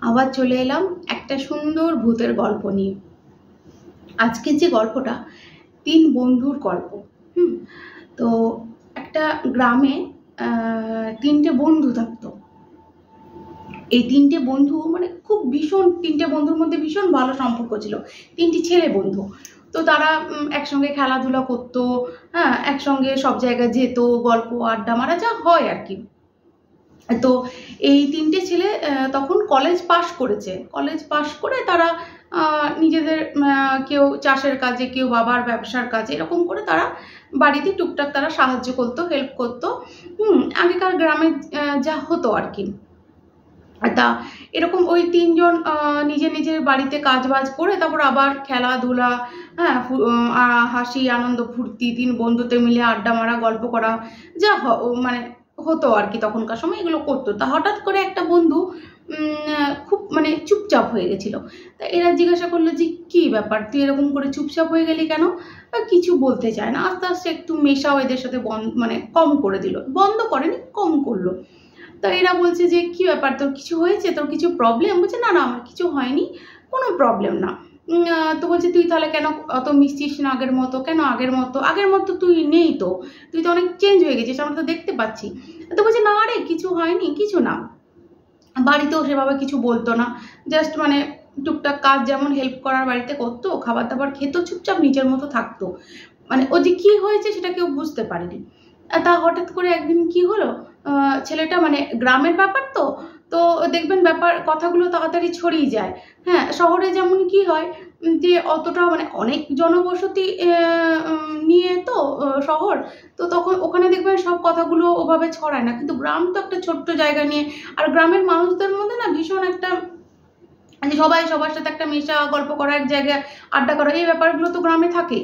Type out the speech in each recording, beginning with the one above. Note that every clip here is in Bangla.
আবার চলে এলাম একটা সুন্দর ভূতের গল্প নিয়ে। আজকের যে গল্পটা, তিন বন্ধুর গল্প। হুম তো একটা গ্রামে তিনটে বন্ধু থাকতো। এই তিনটে বন্ধু মানে খুব ভীষণ, তিনটে বন্ধুর মধ্যে ভীষণ ভালো সম্পর্ক ছিল। তিনটি ছেলে বন্ধু। তো তারা একসঙ্গে খেলাধুলা করতো, হ্যাঁ, একসঙ্গে সব জায়গায় যেত, গল্প আড্ডা মারা যা হয় আর কি। তো এই তিনটে ছেলে তখন কলেজ পাশ করেছে। কলেজ পাশ করে তারা নিজেদের কেউ চাষের কাজে, কেউ বাবার ব্যবসার কাজে, এরকম করে তারা বাড়িতে টুকটাক তারা সাহায্য করতো, হেল্প করতো। আগেকার গ্রামে যা হতো আর কি। তা এরকম ওই তিনজন নিজের নিজের বাড়িতে কাজ বাজ করে তারপর আবার খেলাধুলা, হ্যাঁ, হাসি আনন্দ ফুর্তি, তিন বন্ধুতে মিলে আড্ডা মারা, গল্প করা, যা মানে হতো আর কি তখনকার সময় এগুলো করতো। তা হঠাৎ করে একটা বন্ধু খুব মানে চুপচাপ হয়ে গেছিল। তা এরা জিজ্ঞাসা করলো যে কি ব্যাপার, তুই এরকম করে চুপচাপ হয়ে গেলি কেন? কিছু বলতে চায় না। আস্তে আস্তে একটু মেশাও এদের সাথে মানে কম করে দিল, বন্ধ করেনি, কম করলো। তো এরা বলছে যে কি ব্যাপার, তোর কিছু হয়েছে, তোর কিছু প্রবলেম? বলছে না না, আমার কিছু হয়নি, কোনো প্রবলেম না। তো বলছে তুই তাহলে কেন অত মিশছিস না আগের মতো? কেন আগের মতো তুই নেই তো, তুই তো অনেক চেঞ্জ হয়ে গেছিস, আমরা তো দেখতে পাচ্ছি। তো বলছে না রে, কিছু হয়নি, কিছু না। বাড়িতেও সেভাবে কিছু বলতো না, জাস্ট মানে টুকটাক কাজ যেমন হেল্প করার বাড়িতে করতো, খাবার দাবার খেতো, চুপচাপ নিজের মতো থাকতো। মানে ও যে কি হয়েছে সেটা কেউ বুঝতে পারেনি। তা হঠাৎ করে একদিন কি হলো, ছেলেটা মানে গ্রামের ব্যাপার তো, তো দেখবেন ব্যাপার কথাগুলো তাড়াতাড়ি ছড়িয়ে যায়। হ্যাঁ, শহরে যেমন কি হয় যে অতটা মানে অনেক জনবসতি নিয়ে তো শহর, তো তখন ওখানে দেখবেন সব কথাগুলো ওভাবে ছড়ায় না। কিন্তু গ্রাম তো একটা ছোট্ট জায়গা নিয়ে, আর গ্রামের মানুষদের মধ্যে না ভীষণ একটা যে সবাই সবার সাথে একটা মেশা, গল্প করা, এক জায়গায় আড্ডা করা, এই ব্যাপারগুলো তো গ্রামে থাকে।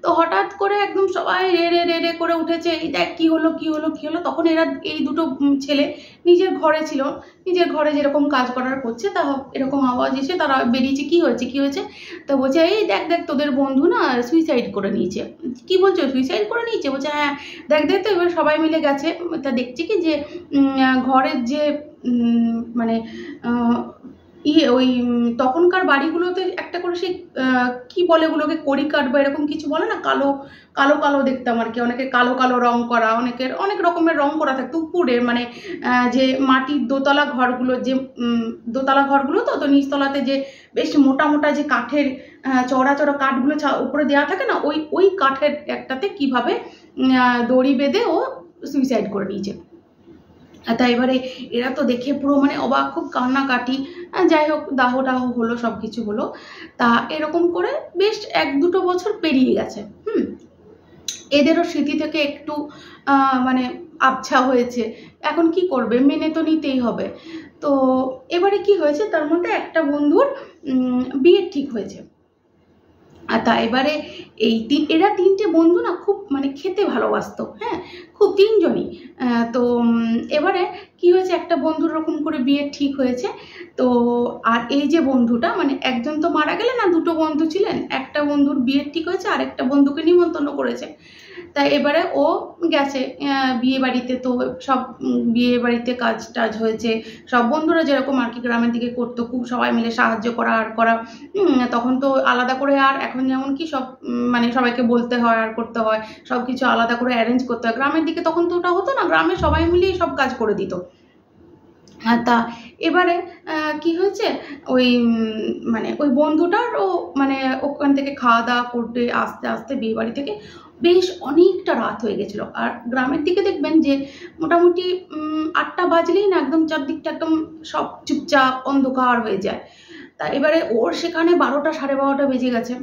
তো হঠাৎ করে একদম সবাই রে রে রে রে করে উঠেছে, এই দেখ কি হলো কি হলো কি হলো। তখন এরা এই দুটো ছেলে নিজের ঘরে ছিল, নিজের ঘরে যেরকম কাজ করার করছে, তা এরকম আওয়াজ এসে তারা বেরিয়েছে, কি হয়েছে কি হয়েছে। তা বলছে এই দেখ দেখ, তোদের বন্ধু না সুইসাইড করে নিয়েছে। কি বলছো, সুইসাইড করে নিয়েছে? বলছে হ্যাঁ, দেখ দেখ। তো এবার সবাই মিলে গেছে, তা দেখছি কি যে ঘরের যে মানে ওই তখনকার বাড়িগুলোতে একটা করে সেই কি বলে ওগুলোকে, কড়ি কাঠ বা এরকম কিছু বলে না, কালো কালো কালো দেখতাম আর কি। অনেকে কালো কালো রং করা, অনেকের অনেক রকমের রং করা থাকতো উপরে, মানে যে মাটির দোতলা ঘরগুলো, যে দোতলা ঘরগুলো তো তো নিচতলাতে যে বেশ মোটা মোটা যে কাঠের চড়া চড়া কাঠগুলো উপরে দেওয়া থাকে না, ওই ওই কাঠের একটাতে কিভাবে দড়ি বেঁধে ও সুইসাইড করে নিয়েছে। তা এবারে এরা তো দেখে পুরো মানে অবাক, খুব কান্নাকাটি। যাই হোক, দাহ টাহ হলো, সব কিছু হলো। তা এরকম করে বেশ 1-2 বছর পেরিয়ে গেছে। এদেরও স্মৃতি থেকে একটু মানে আবছা হয়েছে। এখন কি করবে, মেনে তো নিতেই হবে। তো এবারে কি হয়েছে, তার মধ্যে একটা বন্ধুর বিয়ে ঠিক হয়েছে। আর তা এবারে এই এরা তিনটে বন্ধু না খুব মানে খেতে ভালোবাসতো, হ্যাঁ, খুব তিনজনই। তো এবারে কি হয়েছে, একটা বন্ধুর এরকম করে বিয়ে ঠিক হয়েছে। তো আর এই যে বন্ধুটা মানে একজন তো মারা গেলেন, না দুটো বন্ধু ছিলেন, একটা বন্ধুর বিয়ে ঠিক হয়েছে আর একটা বন্ধুকে নিমন্ত্রণ করেছে। তাই এবারে ও গেছে বিয়ে বাড়িতে। তো সব বিয়ে বাড়িতে কাজ টাজ হয়েছে, সব বন্ধুরা যেরকম আর কি গ্রামের দিকে করতো, খুব সবাই মিলে সাহায্য করা আর করা। তখন তো আলাদা করে, আর এখন যেমন কি সব মানে সবাইকে বলতে হয় আর করতে হয়, সব কিছু আলাদা করে অ্যারেঞ্জ করতে হয়। গ্রামের দিকে তখন তো ওটা হতো না, গ্রামে সবাই মিলেই সব কাজ করে দিত। তা এবারে কি হয়েছে, ওই মানে ওই বন্ধুটারও মানে ওখান থেকে খাওয়া দাওয়া করতে আস্তে আস্তে বিয়ে বাড়ি থেকে বেশ অনেকটা রাত হয়ে গেছিলো। আর গ্রামের দিকে দেখবেন যে মোটামুটি 8টা বাজলেই না একদম চারদিকটা একদম সব চুপচাপ অন্ধকার হয়ে যায়। তা এবারে ওর সেখানে 12টা 12:30 বেজে গেছে।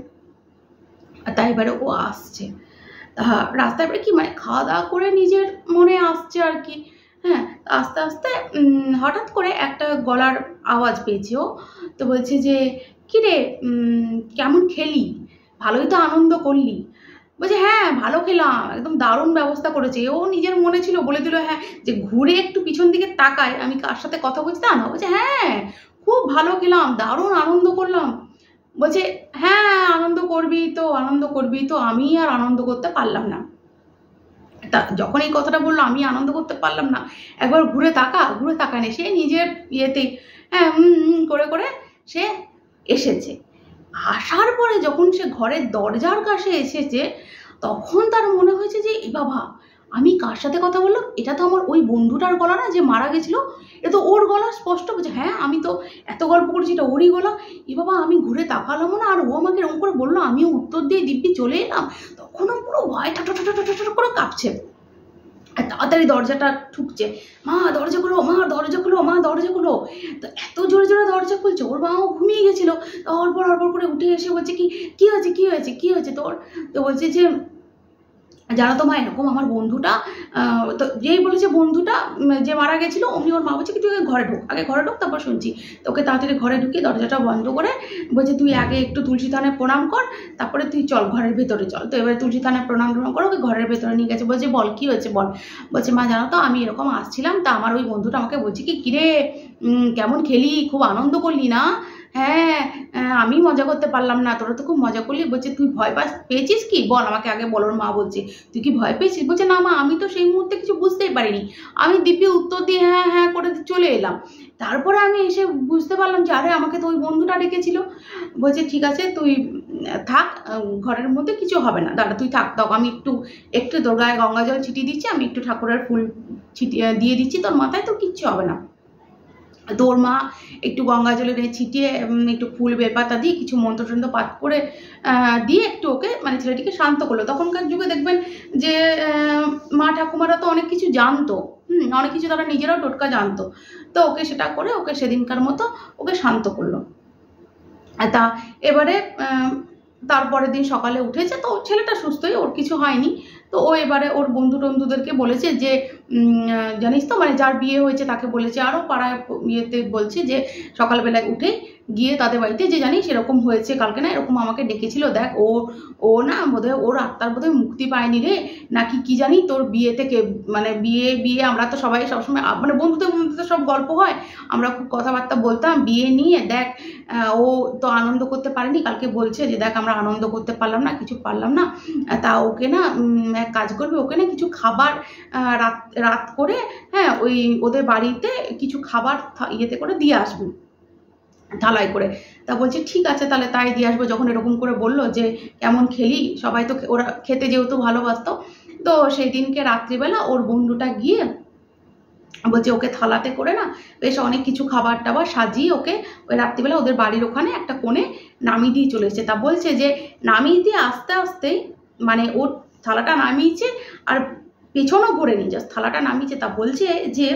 তা এবারে ও আসছে, তা রাস্তায় এবারে কি মানে খাওয়া দাওয়া করে নিজের মনে আসছে আর কি। হ্যাঁ, আস্তে আস্তে হঠাৎ করে একটা গলার আওয়াজ পেয়েছে ও। তো বলছে যে কি রে, কেমন খেলি, ভালোই তো আনন্দ করলি? বলছে হ্যাঁ ভালো খেলাম, একদম দারুণ ব্যবস্থা করেছে। ও নিজের মনে ছিল, বলে দিল হ্যাঁ, যে ঘুরে একটু পিছন দিকে তাকায় আমি কার সাথে কথা বলছি তা না। বলছে হ্যাঁ খুব ভালো খেলাম, দারুণ আনন্দ করলাম। বলছে হ্যাঁ আনন্দ করবি তো, আনন্দ করবি তো, আমি আর আনন্দ করতে পারলাম না। তা যখন এই কথাটা বললো আমি আনন্দ করতে পারলাম না, একবার ঘুরে তাকায় সে নিজের ইয়েতে, হ্যাঁ করে করে সে এসেছে। আসার পরে যখন সে ঘরের দরজার কাছে এসেছে তখন তার মনে হয়েছে যে এ বাবা, আমি কার সাথে কথা বললাম, এটা তো আমার ওই বন্ধুটার গলা না যে মারা গেছিল, এটা তো ওর গলা স্পষ্ট বলছে। হ্যাঁ আমি তো এত গল্প করেছি, এটা ওরই গলা। এ বাবা, আমি ঘুরে তাকালামও না, আর ও আমাকে এরকম করে বললো, আমিও উত্তর দিয়ে দিব্যি চলে এলাম। তখনও পুরো ভয় ঠাটা করে কাঁপছে, তাড়াতাড়ি দরজাটা ঠুকছে, মা দরজা খোলো, মা দরজা খোলো, মা দরজা খোলো। তো এত জোরে জোরে দরজা খুলছে, ওর মাও ঘুমিয়ে গেছিল। হড়বড় করে উঠে এসে বলছে কি হয়েছে তোর? তো বলছে যে জানো তো মা, এরকম আমার বন্ধুটা, তো যেই বলেছে বন্ধুটা যে মারা গেছিল, অমনি ওর মা বলছে কি তুই আগে ঘরে ঢোক তারপর শুনছি। তো ওকে তাড়াতাড়ি ঘরে ঢুকিয়ে দরজাটা বন্ধ করে বলছে তুই আগে একটু তুলসী থানে প্রণাম কর, তারপরে তুই চল ঘরের ভেতরে চল। তো এবারে তুলসী থানে প্রণাম করে ওকে ঘরের ভেতরে নিয়ে গেছে। বলছে বল কি হয়েছে বল। বলছে মা জানো তো, আমি এরকম আসছিলাম, তা আমার ওই বন্ধুটা আমাকে বলছে কি কিরে কেমন খেলি, খুব আনন্দ করলি না? হ্যাঁ আমি মজা করতে পারলাম না, তোরা তো খুব মজা করলি। বলছে তুই ভয় পেয়েছিস কি বল, আমাকে আগে বল। ওর মা বলছে তুই কি ভয় পেয়েছিস? বলছে না মা, আমি তো সেই মুহূর্তে কিছু বুঝতেই পারিনি, আমি দিব্যি উত্তর দিয়ে হ্যাঁ হ্যাঁ করে চলে এলাম। তারপরে আমি এসে বুঝতে পারলাম যে আরে আমাকে তো ওই বন্ধুটা ডেকেছিল। বলছে ঠিক আছে তুই থাক, ঘরের মধ্যে কিছু হবে না, দাঁড়া তুই থাক, তখন আমি একটু তোর গায়ে গঙ্গা জল ছিটিয়ে দিচ্ছি, আমি একটু ঠাকুরের ফুল দিয়ে দিচ্ছি তোর মাথায়, তো কিচ্ছু হবে না। তো ওর মা একটু গঙ্গা জলে ছিটিয়ে একটু ফুল বেলপাতা দিয়ে কিছু মন্ত্র পাঠ করে দিয়ে একটু ওকে মানে ছেলেটিকে শান্ত করলো। তখনকার যুগে দেখবেন যে মা ঠাকুমারা তো অনেক কিছু জানতো, অনেক কিছু তারা নিজেরাও টোটকা জানতো। তো ওকে সেটা করে ওকে সেদিনকার মতো ওকে শান্ত করলো। তা এবারে তারপরের দিন সকালে উঠেছে, তো ছেলেটা সুস্থই, ওর কিছু হয়নি। তো ও এবারে ওর বন্ধুদেরকে বলেছে যে জানিস তো, মানে যার বিয়ে হয়েছে তাকে বলেছে, আরও পাড়ায় ইয়েতে বলছে যে সকালবেলায় উঠে গিয়ে তাদের বাড়িতে যে জানিস এরকম হয়েছে, কালকে না এরকম আমাকে ডেকেছিল, দেখ ও না বোধহয় ওর আত্মার বোধহয় মুক্তি পায়নি রে, নাকি কি জানি তোর বিয়ে থেকে মানে বিয়ে আমরা তো সবাই সবসময় মানে বন্ধুদের সব গল্প হয়, আমরা খুব কথাবার্তা বলতাম বিয়ে নিয়ে, দেখ ও তো আনন্দ করতে পারেনি, কালকে বলছে যে দেখ আমরা আনন্দ করতে পারলাম না, কিছু পারলাম না, তা ওকে না এক কাজ করবে, ওকে না কিছু খাবার রাত করে হ্যাঁ ওই ওদের বাড়িতে কিছু খাবার ইয়েতে করে দিয়ে আসবো, থালাই করে। তা বলছে ঠিক আছে তাহলে তাই দিয়ে আসবো। যখন এরকম করে বললো যে কেমন খেলি, সবাই তো ওরা খেতে যেহেতু ভালোবাসতো, তো সেই দিনকে রাত্রিবেলা ওর বন্ধুটা গিয়ে বলছে ওকে থালাতে করে না বেশ অনেক কিছু খাবার টাবার সাজিয়ে ওকে ওই রাত্রিবেলা ওদের বাড়ির ওখানে একটা কোণে নামিয়ে দিয়ে চলে এসেছে। তা বলছে যে নামিয়ে দিয়ে আস্তে আস্তে মানে ওর থালাটা নামিয়েছে আর পেছনও ঘুরে নিয়ে জাস্ট থালাটা নামিয়েছে। তা বলছে যে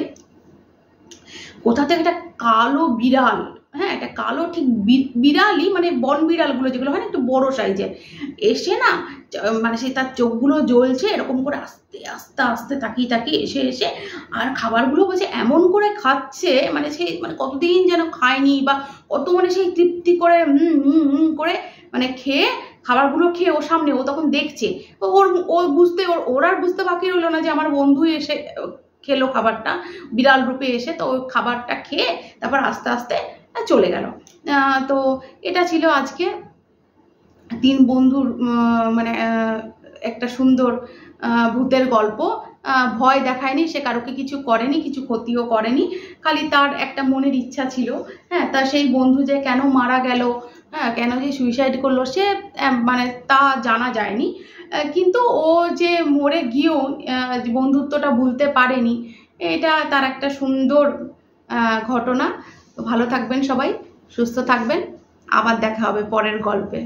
কোথা থেকে একটা কালো বিড়াল, হ্যাঁ একটা কালো ঠিক বিড়ালই মানে বন বিড়ালগুলো যেগুলো হয় না একটু বড় সাইজের, এসে না মানে সেই তার চোখগুলো জ্বলছে এরকম করে আস্তে আস্তে আস্তে তাকিয়ে এসে আর খাবারগুলো বলছে এমন করে খাচ্ছে মানে সেই মানে কতদিন যেন খায়নি বা কত মানে সেই তৃপ্তি করে করে মানে খেয়ে খাবারগুলো খেয়ে ওর সামনে ও তখন দেখছে, ওর আর বুঝতে বাকি রইলো না যে আমার বন্ধু এসে খেলো খাবারটা বিড়াল রূপে এসে। তো ওই খাবারটা খেয়ে তারপর আস্তে আস্তে চলে গেল। তো এটা ছিল আজকে তিন বন্ধুর মানে একটা সুন্দর ভূতের গল্প। ভয় দেখায়নি, সে কারোকে কিছু করেনি, কিছু ক্ষতিও করেনি, খালি তার একটা মনের ইচ্ছা ছিল। হ্যাঁ তা সেই বন্ধু যে কেন মারা গেল, হ্যাঁ কেন যে সুইসাইড করলো সে মানে তা জানা যায়নি, কিন্তু ও যে মরে গিয়েও বন্ধুত্বটা ভুলতে পারেনি, এটা তার একটা সুন্দর ঘটনা। তো ভালো থাকবেন সবাই, সুস্থ থাকবেন, আবার দেখা হবে পরের গল্পে।